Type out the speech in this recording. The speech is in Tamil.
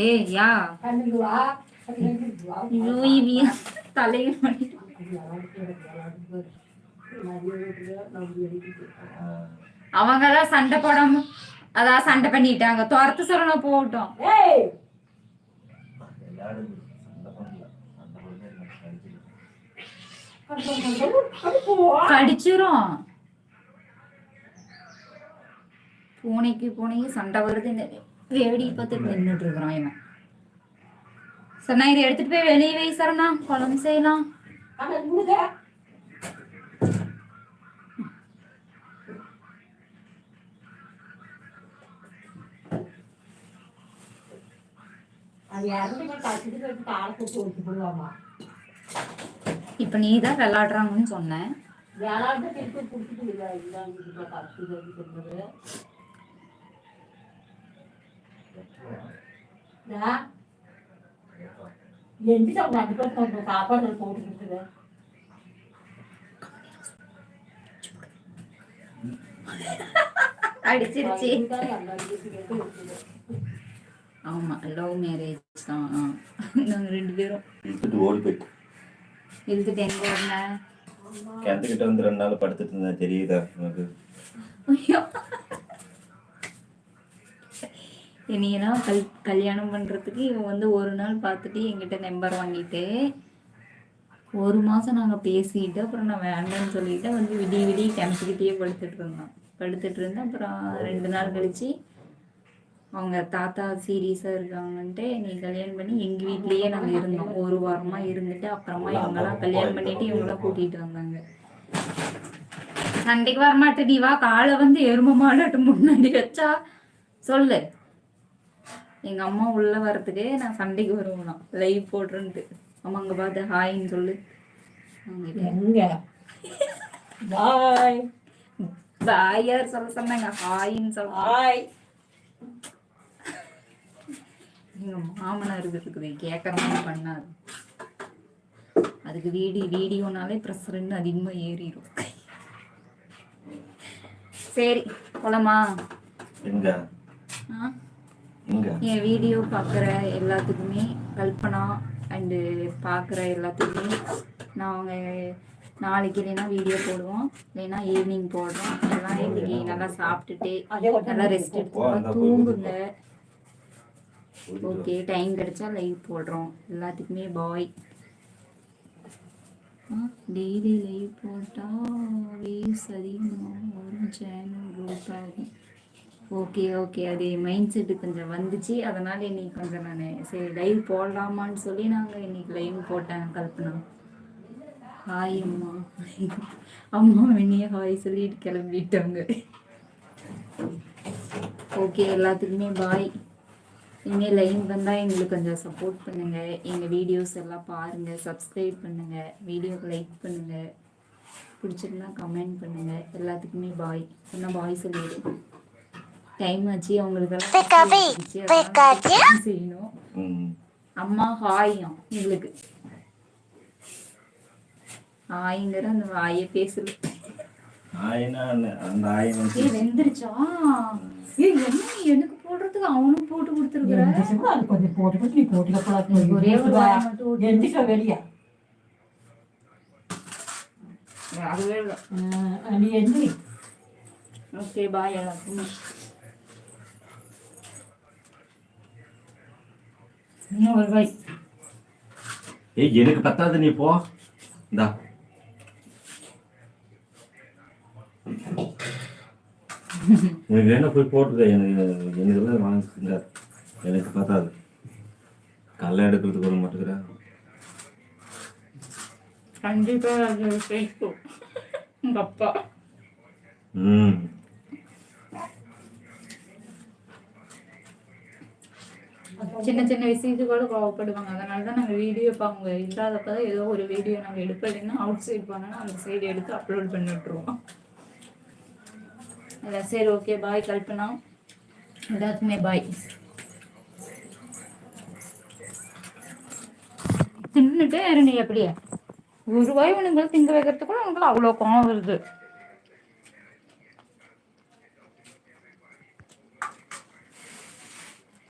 ஏய் யா தலையை அவங்கதான் சண்டை போடாம அதான் சண்டை பண்ணிட்டாங்க. துரத்து சொல்லணும் போகட்டும். கடிச்சிரும். பூனைக்கு சண்டை வருது. வேடி பார்த்துட்டு நின்றுட்டு இருக்கிறான் இவன். சொன்னா இதை எடுத்துட்டு போய் வெளியே வை சரணா, குழம்பு செய்யலாம். இப்ப நீதான் விளையாடுறாங்கன்னு சொன்ன. சாப்பாடு போட்டு அடிச்சிருச்சு. ஆமா லவ் மேரேஜ் தான். நாங்க 2 பேரும் இழுத்துட்டு எங்க வரல கிணத்துக்கிட்ட வந்து 2 நாள் படுத்துட்டு இருந்தா தெரியுதா உனக்கு? என்னையெல்லாம் கல்யாணம் பண்றதுக்கு இவன் வந்து 1 நாள் பார்த்துட்டு என்கிட்ட நம்பர் வாங்கிட்டு 1 மாசம் நாங்க பேசிட்டு அப்புறம் நான் வேண்டாம்னு சொல்லிட்டு வந்து விடிய கிணத்துக்கிட்டே படுத்துட்டு இருந்தேன். அப்புறம் 2 நாள் கழிச்சு அவங்க தாத்தா சீரியஸா இருக்காங்கன்ட்டு நீ கல்யாணம் பண்ணி எங்க வீட்லயே நாங்க இருந்தோம். 1 வாரமா இருந்துட்டு அப்புறமா இவங்கெல்லாம் கல்யாணம் பண்ணிட்டு இவங்களாம் கூட்டிட்டு வந்தாங்க. சண்டைக்கு வரமாட்டே நீ வா, காலை வந்து எரும மாடாட்டு முன்னாடி வச்சா சொல்லு. எங்க அம்மா உள்ள வர்றதுக்கு நான் சண்டைக்கு வருவேன் லைவ் போடுறேன்ட்டு. அம்மா அங்க பார்த்து ஹாய்ன்னு சொல்லு. பாய் பாயார் சொல்ல சொன்னாங்க, ஹாய்ன்னு சொல்ல. ஹாய். எங்க மாமனார் இருக்குது கேட்கற மாதிரி பண்ணாது. அதுக்கு வீடியோனாலே ப்ரெஷர்ன்னு அதிகமா ஏறிடும். சரி போலாமா? என் வீடியோ பார்க்குற எல்லாத்துக்குமே கல்பனா அண்டு பார்க்குற எல்லாத்துக்குமே நாங்கள் நாளைக்கு இல்லைன்னா வீடியோ போடுவோம், இல்லைன்னா ஈவினிங் போடுறோம். எல்லாம் இன்னைக்கு நல்லா சாப்பிட்டுட்டு நல்லா ரெஸ்ட் எடுத்து தூங்குங்க. ஓகே, டைம் கிடைச்சா லைவ் போடுறோம். எல்லாத்துக்குமே பாய். டெய்லி லைவ் போட்டால் வியூஸ் அதிகமாக வரும், சேனல் க்ரோத் ஆகும். ஓகே அது மைண்ட் செட்டு கொஞ்சம் வந்துச்சு. அதனால் இன்னைக்கு கொஞ்சம் நான் சரி லைவ் போடலாமான்னு சொல்லி நாங்கள் இன்னைக்கு லைவ் போட்டேன். கல்பனா ஹாய் அம்மா வெளியே ஹாய் சொல்லிட்டு கிளம்பிட்டாங்க. ஓகே, எல்லாத்துக்குமே பாய். இனிமேல் லைவ் வந்தால் எங்களுக்கு கொஞ்சம் சப்போர்ட் பண்ணுங்கள். எங்கள் வீடியோஸ் எல்லாம் பாருங்கள், சப்ஸ்கிரைப் பண்ணுங்கள், வீடியோக்கு லைக் பண்ணுங்கள், பிடிச்சிருந்தா கமெண்ட் பண்ணுங்கள். எல்லாத்துக்குமே பாய். என்ன பாய் சொல்லிடு. டைம் ஆச்சு அவங்களுக்கெல்லாம் செய்யணும். அம்மா ஹாயும் எங்களுக்கு ஹாய்ங்கிற அந்த வாயை பேசல. வெந்துருச்சா? எனக்கு போடுறதுக்கு அவனும் போட்டு கொடுத்துருக்குறேன். ஒரே ஒரு வாயை மட்டும் வெளியா ஓகே பாய் எல்லாருக்கும். எனக்கு பத்தாது, நீ போ. இந்தா எனக்கு வேணா போய் போட்டுக்க. எனக்கு வாங்கிங்க, எனக்கு பத்தாது. கல்ல எடுக்கிறதுக்கு வர மாட்டேங்கிற. கண்டிப்பா உங்க அப்பா சின்ன சின்ன விஷயத்துக்கு கூட கோவப்படுவாங்க. அதனால தான் நாங்கள் வீடியோ அவங்க இல்லாதப்பதான் ஏதோ ஒரு வீடியோ நாங்கள் எடுப்பலைன்னா அவுட் சைட் போனோன்னா அந்த சைடு எடுத்து அப்லோட் பண்ணி விட்டுருவோம். அதான் சரி ஓகே பாய் கல்பனா, எல்லாத்துக்குமே பாய். தின்னுட்டே இருந்தீங்க அப்படியே 1 ரூபாய் உனக்கு திங்க வைக்கிறதுக்குள்ள உனக்குள்ள அவ்வளோ கோவம் வருது.